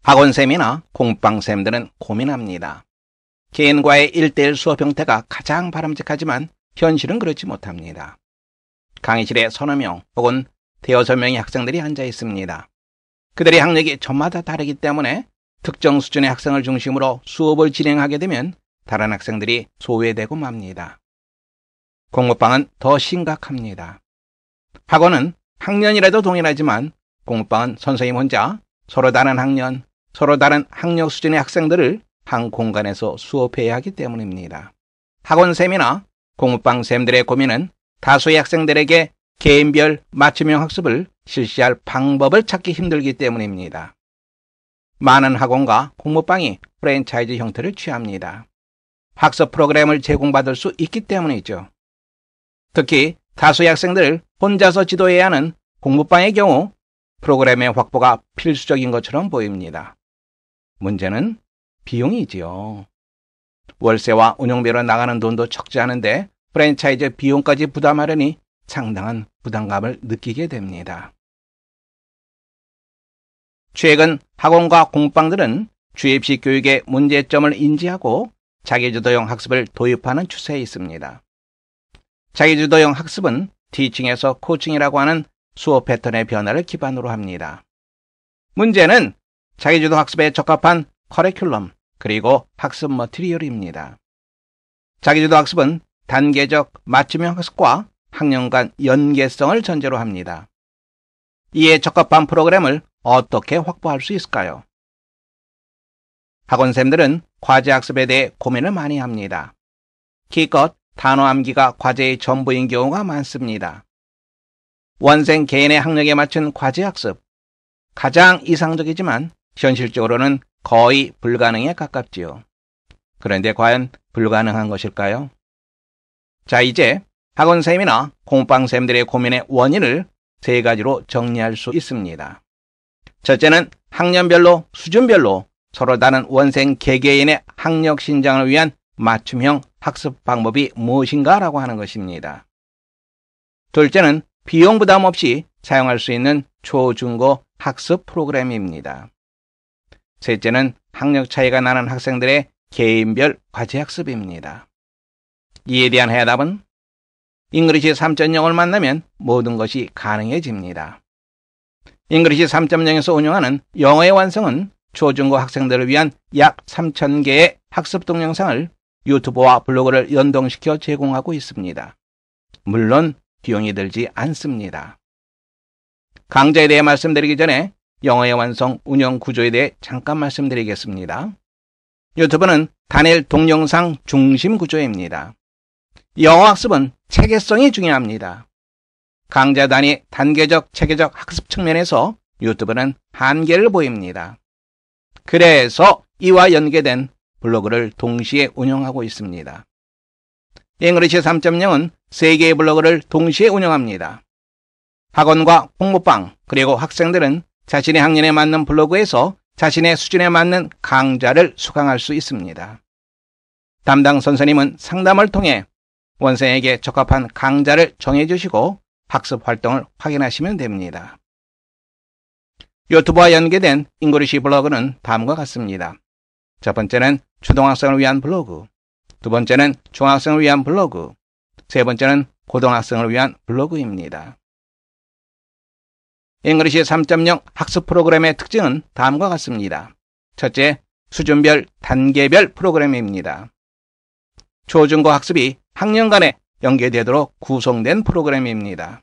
학원쌤이나 공부방쌤들은 고민합니다. 개인과의 1:1 수업 형태가 가장 바람직하지만 현실은 그렇지 못합니다. 강의실에 서너 명 혹은 대여섯 명의 학생들이 앉아 있습니다. 그들의 학력이 저마다 다르기 때문에 특정 수준의 학생을 중심으로 수업을 진행하게 되면 다른 학생들이 소외되고 맙니다. 공부방은 더 심각합니다. 학원은 학년이라도 동일하지만 공부방은 선생님 혼자 서로 다른 학년, 서로 다른 학력 수준의 학생들을 한 공간에서 수업해야 하기 때문입니다. 학원쌤이나 공부방쌤들의 고민은 다수의 학생들에게 개인별 맞춤형 학습을 실시할 방법을 찾기 힘들기 때문입니다. 많은 학원과 공부방이 프랜차이즈 형태를 취합니다. 학습 프로그램을 제공받을 수 있기 때문이죠. 특히 다수의 학생들을 혼자서 지도해야 하는 공부방의 경우 프로그램의 확보가 필수적인 것처럼 보입니다. 문제는 비용이지요. 월세와 운영비로 나가는 돈도 적지 않은데 프랜차이즈 비용까지 부담하려니 상당한 부담감을 느끼게 됩니다. 최근 학원과 공부방들은 주입식 교육의 문제점을 인지하고 자기주도형 학습을 도입하는 추세에 있습니다. 자기주도형 학습은 티칭에서 코칭이라고 하는 수업 패턴의 변화를 기반으로 합니다. 문제는 자기주도 학습에 적합한 커리큘럼 그리고 학습 머티리얼입니다. 자기주도 학습은 단계적 맞춤형 학습과 학년 간 연계성을 전제로 합니다. 이에 적합한 프로그램을 어떻게 확보할 수 있을까요? 학원생들은 과제 학습에 대해 고민을 많이 합니다. 기껏 단어 암기가 과제의 전부인 경우가 많습니다. 원생 개인의 학력에 맞춘 과제 학습, 가장 이상적이지만 현실적으로는 거의 불가능에 가깝지요. 그런데 과연 불가능한 것일까요? 자, 이제 학원쌤이나 공부방쌤들의 고민의 원인을 세 가지로 정리할 수 있습니다. 첫째는 학년별로, 수준별로 서로 다른 원생 개개인의 학력 신장을 위한 맞춤형 학습 방법이 무엇인가라고 하는 것입니다. 둘째는 비용 부담 없이 사용할 수 있는 초, 중, 고 학습 프로그램입니다. 셋째는 학력 차이가 나는 학생들의 개인별 과제 학습입니다. 이에 대한 해답은 잉글리시 3.0을 만나면 모든 것이 가능해집니다. 잉글리시 3.0에서 운영하는 영어의 완성은 초, 중, 고 학생들을 위한 약 3,000개의 학습 동영상을 유튜브와 블로그를 연동시켜 제공하고 있습니다. 물론 비용이 들지 않습니다. 강좌에 대해 말씀드리기 전에 영어의 완성 운영 구조에 대해 잠깐 말씀드리겠습니다. 유튜브는 단일 동영상 중심 구조입니다. 영어 학습은 체계성이 중요합니다. 강좌 단위 단계적 체계적 학습 측면에서 유튜브는 한계를 보입니다. 그래서 이와 연계된 블로그를 동시에 운영하고 있습니다. 잉글리시 3.0은 3개의 블로그를 동시에 운영합니다. 학원과 공부방 그리고 학생들은 자신의 학년에 맞는 블로그에서 자신의 수준에 맞는 강좌를 수강할 수 있습니다. 담당 선생님은 상담을 통해 원생에게 적합한 강좌를 정해주시고 학습 활동을 확인하시면 됩니다. 유튜브와 연계된 잉글리시 블로그는 다음과 같습니다. 첫 번째는 초등학생을 위한 블로그, 두 번째는 중학생을 위한 블로그, 세 번째는 고등학생을 위한 블로그입니다. 잉글리시 3.0 학습 프로그램의 특징은 다음과 같습니다. 첫째, 수준별, 단계별 프로그램입니다. 초, 중, 고 학습이 학년 간에 연계되도록 구성된 프로그램입니다.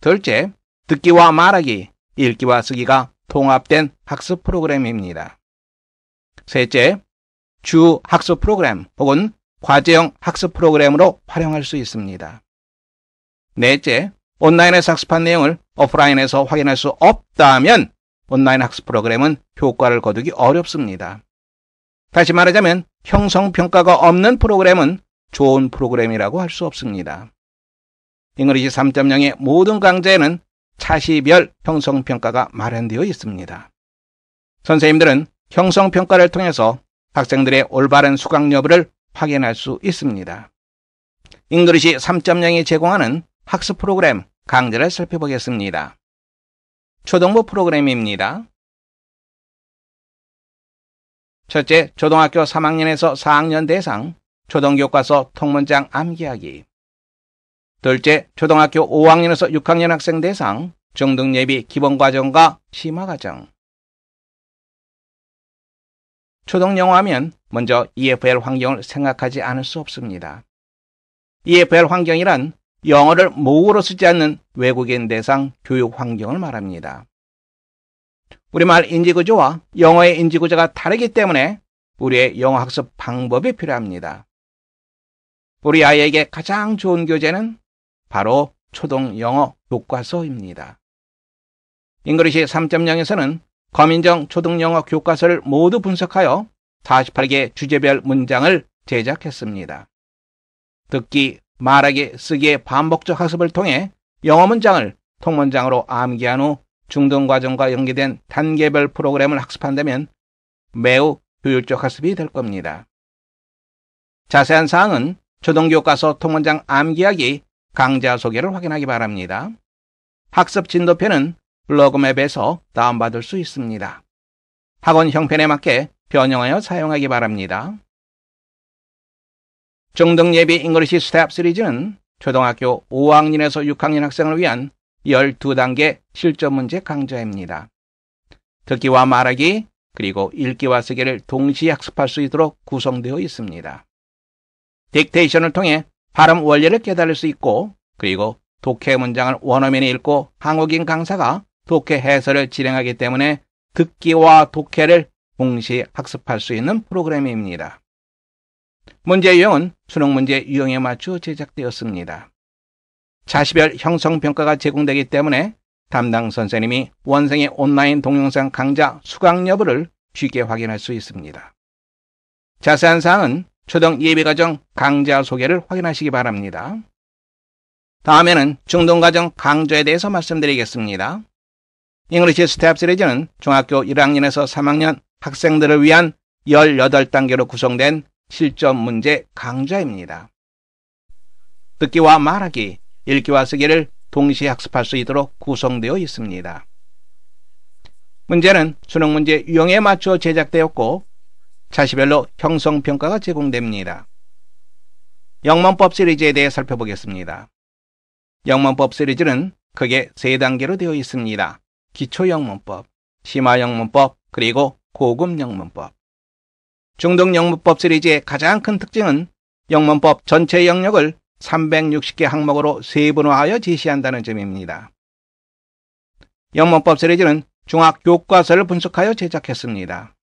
둘째, 듣기와 말하기, 읽기와 쓰기가 통합된 학습 프로그램입니다. 셋째, 주 학습 프로그램 혹은 과제형 학습 프로그램으로 활용할 수 있습니다. 넷째, 온라인에서 학습한 내용을 오프라인에서 확인할 수 없다면 온라인 학습 프로그램은 효과를 거두기 어렵습니다. 다시 말하자면 형성평가가 없는 프로그램은 좋은 프로그램이라고 할 수 없습니다. 잉글리시 3.0의 모든 강좌에는 차시별 형성평가가 마련되어 있습니다. 선생님들은 형성평가를 통해서 학생들의 올바른 수강 여부를 확인할 수 있습니다. 잉글리시 3.0이 제공하는 학습 프로그램 강좌를 살펴보겠습니다. 초등부 프로그램입니다. 첫째, 초등학교 3학년에서 4학년 대상 초등교과서 통문장 암기하기. 둘째, 초등학교 5학년에서 6학년 학생 대상 중등예비 기본과정과 심화과정. 초등영어하면 먼저 EFL 환경을 생각하지 않을 수 없습니다. EFL 환경이란 영어를 모국어로 쓰지 않는 외국인 대상 교육 환경을 말합니다. 우리말 인지구조와 영어의 인지구조가 다르기 때문에 우리의 영어 학습 방법이 필요합니다. 우리 아이에게 가장 좋은 교재는 바로 초등영어 교과서입니다. 잉글리시 3.0에서는 검인정 초등영어 교과서를 모두 분석하여 48개 주제별 문장을 제작했습니다. 듣기, 말하기, 쓰기의 반복적 학습을 통해 영어 문장을 통문장으로 암기한 후 중등과정과 연계된 단계별 프로그램을 학습한다면 매우 효율적 학습이 될 겁니다. 자세한 사항은 초등교과서 통문장 암기하기 강좌 소개를 확인하기 바랍니다. 학습 진도표는 블로그맵에서 다운받을 수 있습니다. 학원 형편에 맞게 변형하여 사용하기 바랍니다. 중등예비 잉글리시 스텝 시리즈는 초등학교 5학년에서 6학년 학생을 위한 12단계 실전문제 강좌입니다. 듣기와 말하기 그리고 읽기와 쓰기를 동시에 학습할 수 있도록 구성되어 있습니다. 딕테이션을 통해 발음 원리를 깨달을 수 있고 그리고 독해 문장을 원어민이 읽고 한국인 강사가 독해 해설을 진행하기 때문에 듣기와 독해를 동시에 학습할 수 있는 프로그램입니다. 문제 유형은 수능 문제 유형에 맞추어 제작되었습니다. 자시별 형성평가가 제공되기 때문에 담당 선생님이 원생의 온라인 동영상 강좌 수강 여부를 쉽게 확인할 수 있습니다. 자세한 사항은 초등 예비과정 강좌 소개를 확인하시기 바랍니다. 다음에는 중등과정 강좌에 대해서 말씀드리겠습니다. 잉글리시 스텝 시리즈는 중학교 1학년에서 3학년 학생들을 위한 18단계로 구성된 실전 문제 강좌입니다. 듣기와 말하기, 읽기와 쓰기를 동시에 학습할 수 있도록 구성되어 있습니다. 문제는 수능 문제 유형에 맞추어 제작되었고 자시별로 형성평가가 제공됩니다. 영문법 시리즈에 대해 살펴보겠습니다. 영문법 시리즈는 크게 3단계로 되어 있습니다. 기초영문법, 심화영문법, 그리고 고급영문법. 중등영문법 시리즈의 가장 큰 특징은 영문법 전체 영역을 360개 항목으로 세분화하여 제시한다는 점입니다. 영문법 시리즈는 중학교과서를 분석하여 제작했습니다.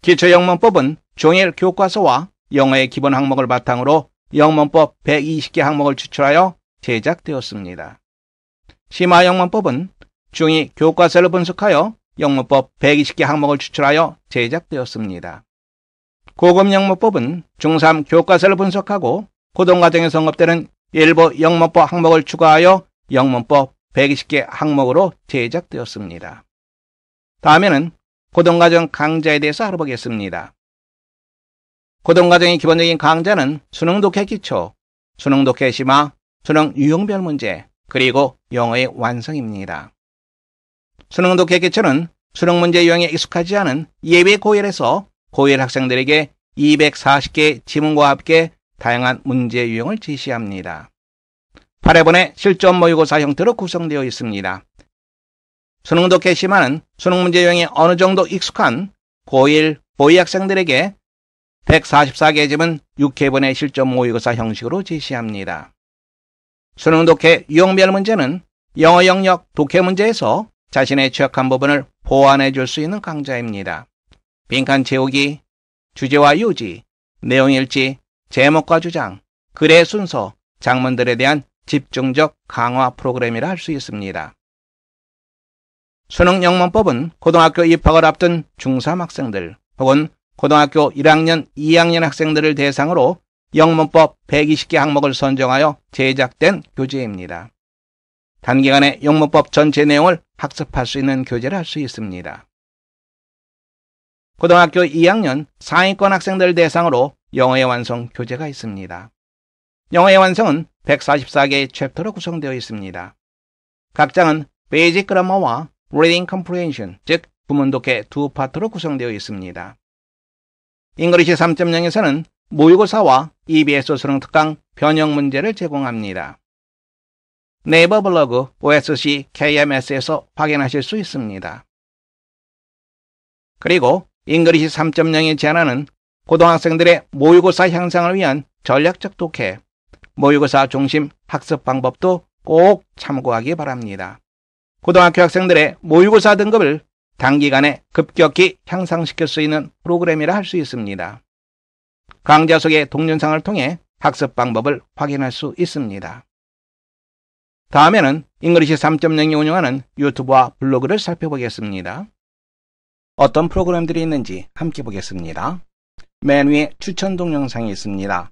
기초영문법은 종일 교과서와 영어의 기본 항목을 바탕으로 영문법 120개 항목을 추출하여 제작되었습니다. 심화영문법은 중2 교과서를 분석하여 영문법 120개 항목을 추출하여 제작되었습니다. 고급영문법은 중3 교과서를 분석하고 고등과정에서 언급되는 일부 영문법 항목을 추가하여 영문법 120개 항목으로 제작되었습니다. 다음에는 고등과정 강좌에 대해서 알아보겠습니다. 고등과정의 기본적인 강좌는 수능 독해 기초, 수능 독해 심화, 수능 유형별 문제, 그리고 영어의 완성입니다. 수능 독해 기초는 수능 문제 유형에 익숙하지 않은 예비 고1에서 고1 학생들에게 240개의 지문과 함께 다양한 문제 유형을 제시합니다. 8회분의 실전 모의고사 형태로 구성되어 있습니다. 수능 독해 심화는 수능 문제 유형에 어느 정도 익숙한 고1, 고2 학생들에게 144개 지문 6회분의 실전 모의고사 형식으로 제시합니다. 수능 독해 유형별 문제는 영어 영역 독해 문제에서 자신의 취약한 부분을 보완해 줄 수 있는 강좌입니다. 빈칸 채우기, 주제와 요지, 내용 일치, 제목과 주장, 글의 순서, 장문들에 대한 집중적 강화 프로그램이라 할 수 있습니다. 수능 영문법은 고등학교 입학을 앞둔 중3 학생들 혹은 고등학교 1학년, 2학년 학생들을 대상으로 영문법 120개 항목을 선정하여 제작된 교재입니다. 단기간에 영문법 전체 내용을 학습할 수 있는 교재를 할 수 있습니다. 고등학교 2학년 상위권 학생들 대상으로 영어의 완성 교재가 있습니다. 영어의 완성은 144개의 챕터로 구성되어 있습니다. 각 장은 베이직 그래머와 리딩 컴프리헨션, 즉 구문 독해 두 파트로 구성되어 있습니다. 잉글리시 3.0에서는 모의고사와 EBS 수능 특강 변형 문제를 제공합니다. 네이버 블로그 OSC KMS에서 확인하실 수 있습니다. 그리고 잉글리시 3.0이 제안하는 고등학생들의 모의고사 향상을 위한 전략적 독해, 모의고사 중심 학습 방법도 꼭 참고하기 바랍니다. 고등학교 학생들의 모의고사 등급을 단기간에 급격히 향상시킬 수 있는 프로그램이라 할 수 있습니다. 강좌 속의 동영상을 통해 학습 방법을 확인할 수 있습니다. 다음에는 잉글리시 3.0이 운영하는 유튜브와 블로그를 살펴보겠습니다. 어떤 프로그램들이 있는지 함께 보겠습니다. 맨 위에 추천 동영상이 있습니다.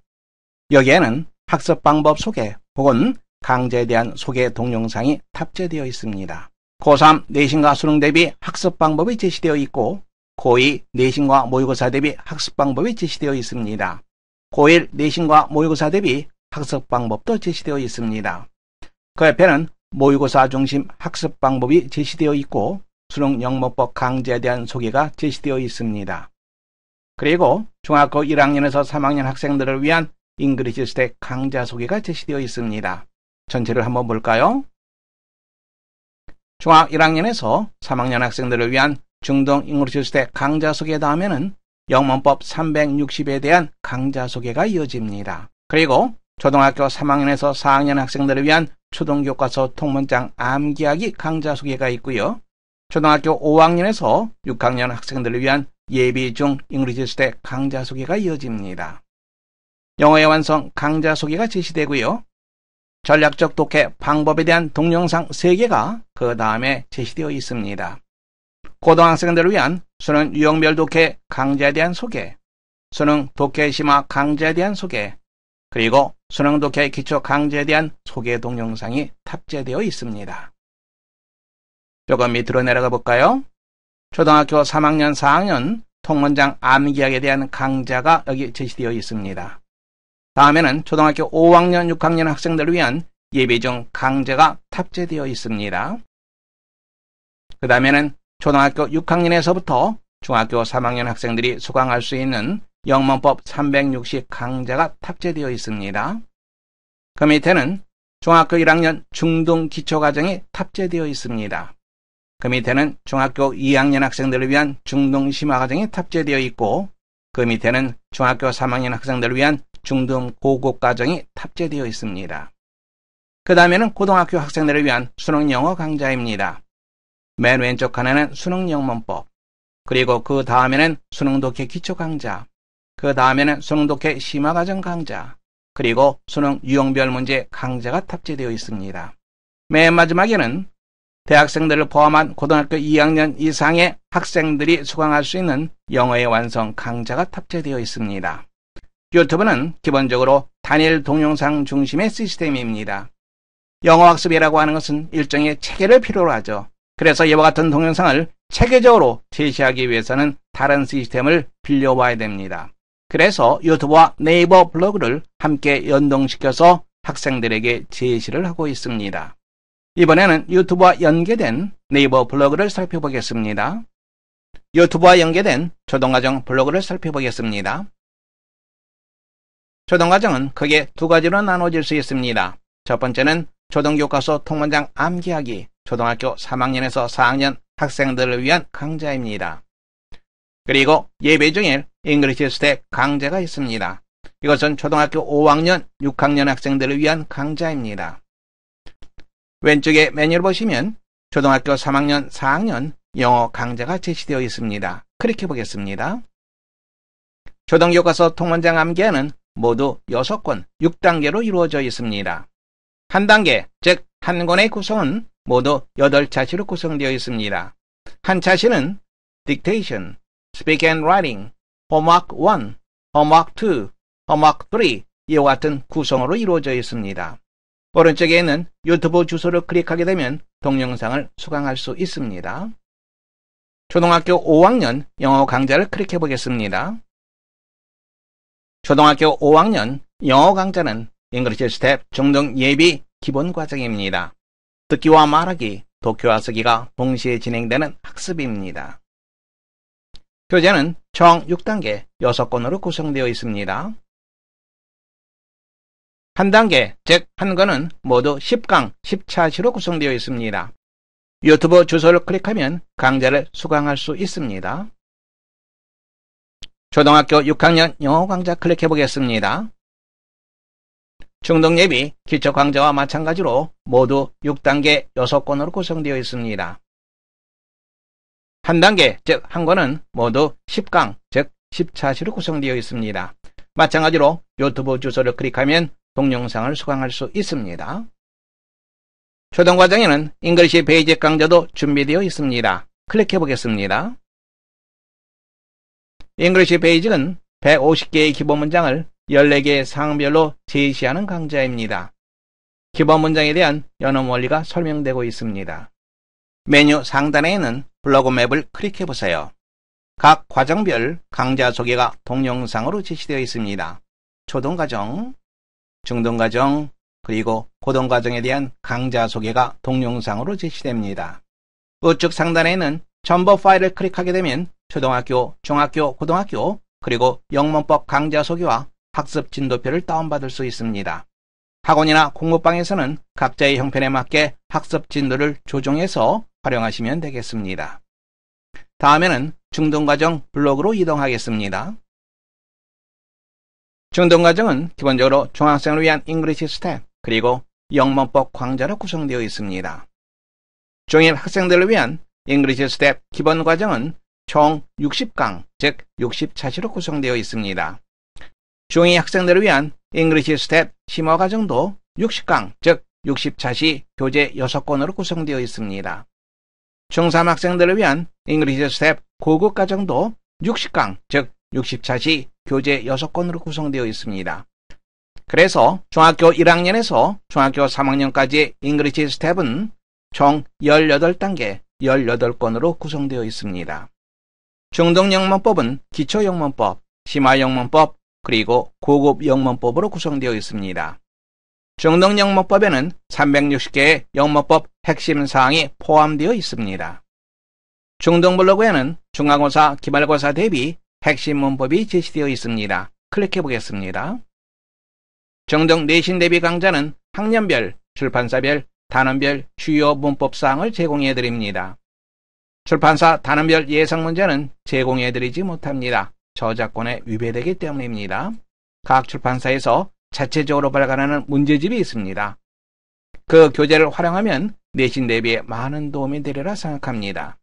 여기에는 학습 방법 소개 혹은 강좌에 대한 소개 동영상이 탑재되어 있습니다. 고3 내신과 수능 대비 학습 방법이 제시되어 있고 고2 내신과 모의고사 대비 학습 방법이 제시되어 있습니다. 고1 내신과 모의고사 대비 학습 방법도 제시되어 있습니다. 그 옆에는 모의고사 중심 학습 방법이 제시되어 있고 수능 영문법 강좌에 대한 소개가 제시되어 있습니다. 그리고 중학교 1학년에서 3학년 학생들을 위한 잉글리시 스택 강좌 소개가 제시되어 있습니다. 전체를 한번 볼까요? 중학 1학년에서 3학년 학생들을 위한 중등 잉글리시 스택 강좌 소개 다음에는 영문법 360에 대한 강좌 소개가 이어집니다. 그리고 초등학교 3학년에서 4학년 학생들을 위한 초등교과서 통문장 암기하기 강좌 소개가 있고요. 초등학교 5학년에서 6학년 학생들을 위한 예비 중 잉글리시 스택 강좌 소개가 이어집니다. 영어의 완성 강좌 소개가 제시되고요. 전략적 독해 방법에 대한 동영상 3개가 그 다음에 제시되어 있습니다. 고등학생들을 위한 수능 유형별 독해 강좌에 대한 소개, 수능 독해 심화 강좌에 대한 소개, 그리고 수능 독해 기초 강좌에 대한 소개 동영상이 탑재되어 있습니다. 조금 밑으로 내려가 볼까요? 초등학교 3학년, 4학년 통문장 암기하기에 대한 강좌가 여기 제시되어 있습니다. 다음에는 초등학교 5학년, 6학년 학생들을 위한 예비 중 강좌가 탑재되어 있습니다. 그 다음에는 초등학교 6학년에서부터 중학교 3학년 학생들이 수강할 수 있는 영문법 360 강좌가 탑재되어 있습니다. 그 밑에는 중학교 1학년 중등 기초과정이 탑재되어 있습니다. 그 밑에는 중학교 2학년 학생들을 위한 중등 심화과정이 탑재되어 있고 그 밑에는 중학교 3학년 학생들을 위한 중등 고급 과정이 탑재되어 있습니다. 그 다음에는 고등학교 학생들을 위한 수능 영어 강좌입니다. 맨 왼쪽 칸에는 수능 영문법, 그리고 그 다음에는 수능 독해 기초 강좌, 그 다음에는 수능 독해 심화 과정 강좌, 그리고 수능 유형별 문제 강좌가 탑재되어 있습니다. 맨 마지막에는 대학생들을 포함한 고등학교 2학년 이상의 학생들이 수강할 수 있는 영어의 완성 강좌가 탑재되어 있습니다. 유튜브는 기본적으로 단일 동영상 중심의 시스템입니다. 영어 학습이라고 하는 것은 일종의 체계를 필요로 하죠. 그래서 이와 같은 동영상을 체계적으로 제시하기 위해서는 다른 시스템을 빌려와야 됩니다. 그래서 유튜브와 네이버 블로그를 함께 연동시켜서 학생들에게 제시를 하고 있습니다. 이번에는 유튜브와 연계된 네이버 블로그를 살펴보겠습니다. 유튜브와 연계된 초등과정 블로그를 살펴보겠습니다. 초등과정은 크게 두 가지로 나눠질 수 있습니다. 첫 번째는 초등교과서 통문장 암기하기, 초등학교 3학년에서 4학년 학생들을 위한 강좌입니다. 그리고 예배 중일 잉글리시 스택 강좌가 있습니다. 이것은 초등학교 5학년, 6학년 학생들을 위한 강좌입니다. 왼쪽에 메뉴를 보시면 초등학교 3학년, 4학년 영어 강좌가 제시되어 있습니다. 클릭해 보겠습니다. 초등교과서 통문장 암기는 모두 6권, 6단계로 이루어져 있습니다. 한 단계, 즉 한 권의 구성은 모두 8차시로 구성되어 있습니다. 한 차시는 Dictation, Speak and Writing, Homework 1, Homework 2, Homework 3 이와 같은 구성으로 이루어져 있습니다. 오른쪽에 있는 유튜브 주소를 클릭하게 되면 동영상을 수강할 수 있습니다. 초등학교 5학년 영어 강좌를 클릭해 보겠습니다. 초등학교 5학년 영어 강좌는 잉글리시 스텝 중등 예비 기본 과정입니다. 듣기와 말하기, 독해와 쓰기가 동시에 진행되는 학습입니다. 교재는 총 6단계 6권으로 구성되어 있습니다. 한 단계, 즉 한 권은 모두 10강, 10차시로 구성되어 있습니다. 유튜브 주소를 클릭하면 강좌를 수강할 수 있습니다. 초등학교 6학년 영어 강좌 클릭해 보겠습니다. 중등 예비 기초 강좌와 마찬가지로 모두 6단계 6권으로 구성되어 있습니다. 한 단계, 즉 한 권은 모두 10강, 즉 10차시로 구성되어 있습니다. 마찬가지로 유튜브 주소를 클릭하면 동영상을 수강할 수 있습니다. 초등과정에는 잉글리시 베이직 강좌도 준비되어 있습니다. 클릭해 보겠습니다. 잉글리시 베이직은 150개의 기본 문장을 14개의 상황별로 제시하는 강좌입니다. 기본 문장에 대한 연음 원리가 설명되고 있습니다. 메뉴 상단에 있는 블로그 맵을 클릭해 보세요. 각 과정별 강좌 소개가 동영상으로 제시되어 있습니다. 초등과정, 중등과정, 그리고 고등과정에 대한 강좌 소개가 동영상으로 제시됩니다. 우측 상단에 있는 첨부 파일을 클릭하게 되면 초등학교, 중학교, 고등학교, 그리고 영문법 강좌 소개와 학습 진도표를 다운받을 수 있습니다. 학원이나 공부방에서는 각자의 형편에 맞게 학습 진도를 조정해서 활용하시면 되겠습니다. 다음에는 중등과정 블록으로 이동하겠습니다. 중등과정은 기본적으로 중학생을 위한 잉글리시 스텝, 그리고 영문법 강좌로 구성되어 있습니다. 중1 학생들을 위한 잉글리시 스텝 기본 과정은 총 60강, 즉 60차시로 구성되어 있습니다. 중2 학생들을 위한 잉글리시 스텝 심화 과정도 60강, 즉 60차시 교재 6권으로 구성되어 있습니다. 중3 학생들을 위한 잉글리시 스텝 고급 과정도 60강, 즉 60차시 교재 6권으로 구성되어 있습니다. 그래서 중학교 1학년에서 중학교 3학년까지의 잉글리시 스텝은 총 18단계 18권으로 구성되어 있습니다. 중등 영문법은 기초 영문법, 심화 영문법, 그리고 고급 영문법으로 구성되어 있습니다. 중등 영문법에는 360개의 영문법 핵심 사항이 포함되어 있습니다. 중등 블로그에는 중간고사, 기말고사 대비 핵심 문법이 제시되어 있습니다. 클릭해 보겠습니다. 중등 내신 대비 강좌는 학년별, 출판사별, 단원별 주요 문법사항을 제공해 드립니다. 출판사 단원별 예상 문제는 제공해 드리지 못합니다. 저작권에 위배되기 때문입니다. 각 출판사에서 자체적으로 발간하는 문제집이 있습니다. 그 교재를 활용하면 내신 대비에 많은 도움이 되리라 생각합니다.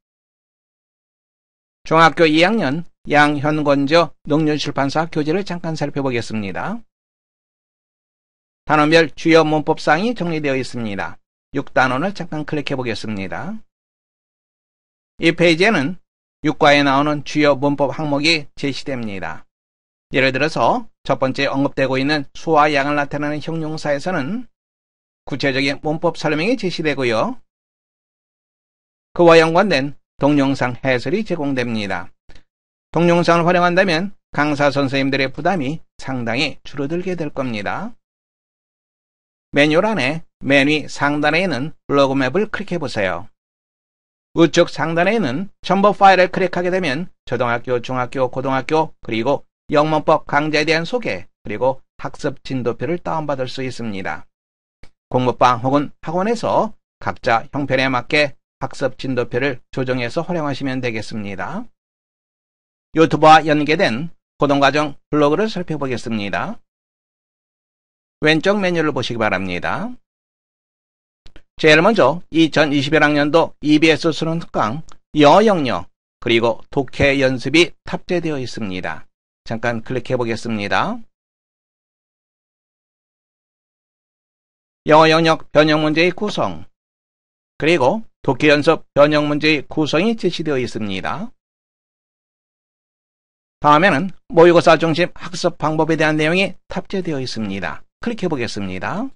중학교 2학년 양현권저 농년출판사 교재를 잠깐 살펴보겠습니다. 단원별 주요 문법사항이 정리되어 있습니다. 6단원을 잠깐 클릭해 보겠습니다. 이 페이지에는 6과에 나오는 주요 문법 항목이 제시됩니다. 예를 들어서 첫 번째 언급되고 있는 수와 양을 나타내는 형용사에서는 구체적인 문법 설명이 제시되고요. 그와 연관된 동영상 해설이 제공됩니다. 동영상을 활용한다면 강사 선생님들의 부담이 상당히 줄어들게 될 겁니다. 메뉴란에 맨 위 상단에 있는 블로그 맵을 클릭해 보세요. 우측 상단에 있는 첨부 파일을 클릭하게 되면 초등학교, 중학교, 고등학교, 그리고 영문법 강좌에 대한 소개, 그리고 학습 진도표를 다운받을 수 있습니다. 공부방 혹은 학원에서 각자 형편에 맞게 학습 진도표를 조정해서 활용하시면 되겠습니다. 유튜브와 연계된 고등과정 블로그를 살펴보겠습니다. 왼쪽 메뉴를 보시기 바랍니다. 제일 먼저 2021학년도 EBS 수능 특강 영어 영역 그리고 독해 연습이 탑재되어 있습니다. 잠깐 클릭해 보겠습니다. 영어 영역 변형 문제의 구성 그리고 독해 연습 변형 문제의 구성이 제시되어 있습니다. 다음에는 모의고사 중심 학습 방법에 대한 내용이 탑재되어 있습니다. 클릭해 보겠습니다.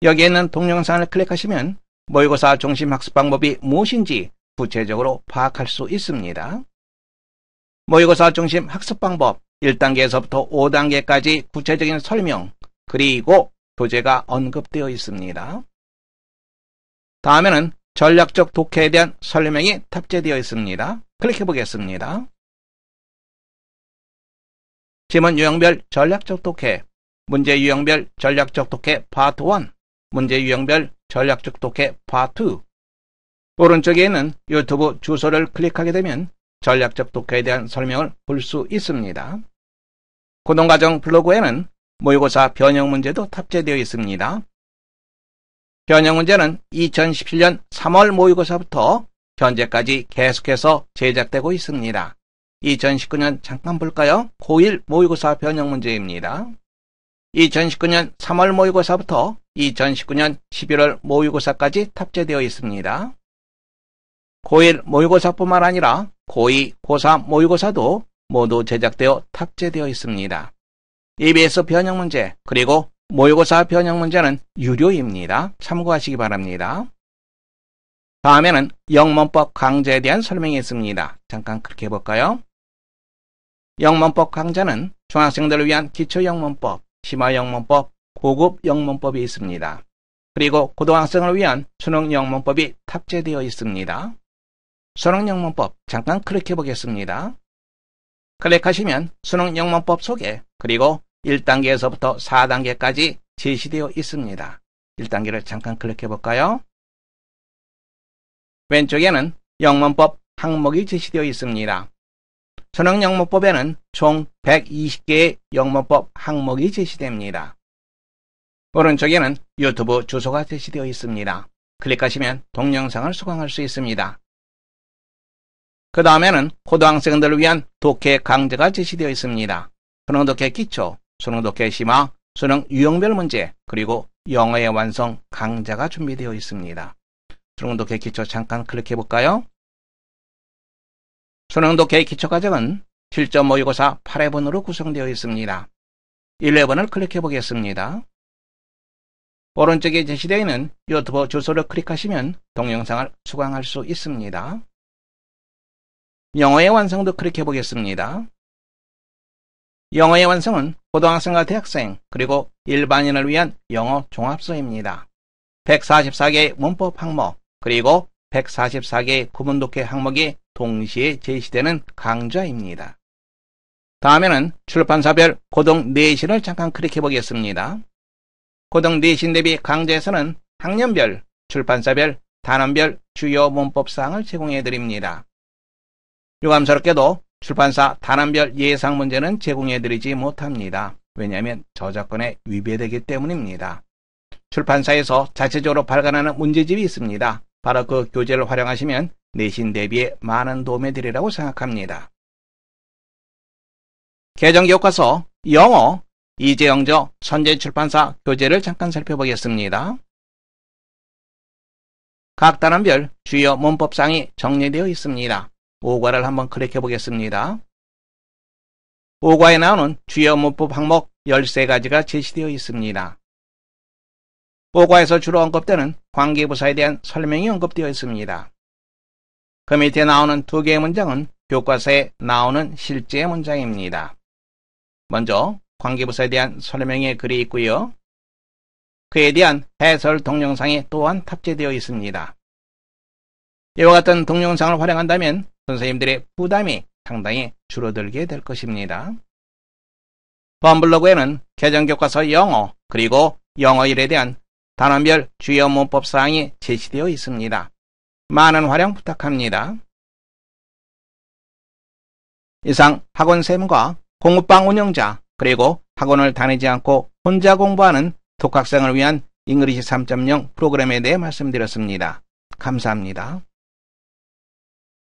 여기에 있는 동영상을 클릭하시면 모의고사 중심 학습 방법이 무엇인지 구체적으로 파악할 수 있습니다. 모의고사 중심 학습 방법 1단계에서부터 5단계까지 구체적인 설명 그리고 교재가 언급되어 있습니다. 다음에는 전략적 독해에 대한 설명이 탑재되어 있습니다. 클릭해 보겠습니다. 지문 유형별 전략적 독해, 문제 유형별 전략적 독해 파트 1, 문제 유형별 전략적 독해 파트 2. 오른쪽에 있는 유튜브 주소를 클릭하게 되면 전략적 독해에 대한 설명을 볼 수 있습니다. 고등과정 블로그에는 모의고사 변형 문제도 탑재되어 있습니다. 변형 문제는 2017년 3월 모의고사부터 현재까지 계속해서 제작되고 있습니다. 2019년 잠깐 볼까요? 고1 모의고사 변형 문제입니다. 2019년 3월 모의고사부터 2019년 11월 모의고사까지 탑재되어 있습니다. 고1 모의고사뿐만 아니라 고2, 고3 모의고사도 모두 제작되어 탑재되어 있습니다. EBS 변형 문제 그리고 모의고사 변형 문제는 유료입니다. 참고하시기 바랍니다. 다음에는 영문법 강좌에 대한 설명이 있습니다. 잠깐 그렇게 해볼까요? 영문법 강좌는 중학생들을 위한 기초영문법, 심화영문법, 고급 영문법이 있습니다. 그리고 고등학생을 위한 수능영문법이 탑재되어 있습니다. 수능영문법 잠깐 클릭해 보겠습니다. 클릭하시면 수능영문법 소개 그리고 1단계에서부터 4단계까지 제시되어 있습니다. 1단계를 잠깐 클릭해 볼까요? 왼쪽에는 영문법 항목이 제시되어 있습니다. 수능영문법에는 총 120개의 영문법 항목이 제시됩니다. 오른쪽에는 유튜브 주소가 제시되어 있습니다. 클릭하시면 동영상을 수강할 수 있습니다. 그 다음에는 고등학생들을 위한 독해 강좌가 제시되어 있습니다. 수능독해 기초, 수능독해 심화, 수능 유형별 문제, 그리고 영어의 완성 강좌가 준비되어 있습니다. 수능독해 기초 잠깐 클릭해 볼까요? 수능독해 기초 과정은 실전 모의고사 8회분으로 구성되어 있습니다. 1회분을 클릭해 보겠습니다. 오른쪽에 제시되어 있는 유튜브 주소를 클릭하시면 동영상을 수강할 수 있습니다. 영어의 완성도 클릭해 보겠습니다. 영어의 완성은 고등학생과 대학생 그리고 일반인을 위한 영어 종합서입니다. 144개의 문법 항목 그리고 144개의 구문독해 항목이 동시에 제시되는 강좌입니다. 다음에는 출판사별 고등 내신을 잠깐 클릭해 보겠습니다. 고등 내신 대비 강좌에서는 학년별, 출판사별, 단원별 주요 문법사항을 제공해 드립니다. 유감스럽게도 출판사 단원별 예상 문제는 제공해 드리지 못합니다. 왜냐하면 저작권에 위배되기 때문입니다. 출판사에서 자체적으로 발간하는 문제집이 있습니다. 바로 그 교재를 활용하시면 내신 대비에 많은 도움이 되리라고 생각합니다. 개정교과서 영어 이재영저 선제출판사 교재를 잠깐 살펴보겠습니다. 각 단원별 주요 문법사항이 정리되어 있습니다. 5과를 한번 클릭해 보겠습니다. 5과에 나오는 주요 문법 항목 13가지가 제시되어 있습니다. 5과에서 주로 언급되는 관계부사에 대한 설명이 언급되어 있습니다. 그 밑에 나오는 2개의 문장은 교과서에 나오는 실제 문장입니다. 먼저 관계부사에 대한 설명의 글이 있고요. 그에 대한 해설 동영상이 또한 탑재되어 있습니다. 이와 같은 동영상을 활용한다면 선생님들의 부담이 상당히 줄어들게 될 것입니다. 범블로그에는 개정교과서 영어 그리고 영어 1에 대한 단원별 주요 문법사항이 제시되어 있습니다. 많은 활용 부탁합니다. 이상 학원쌤과 공부방 운영자 그리고 학원을 다니지 않고 혼자 공부하는 독학생을 위한 잉글리시 3.0 프로그램에 대해 말씀드렸습니다. 감사합니다.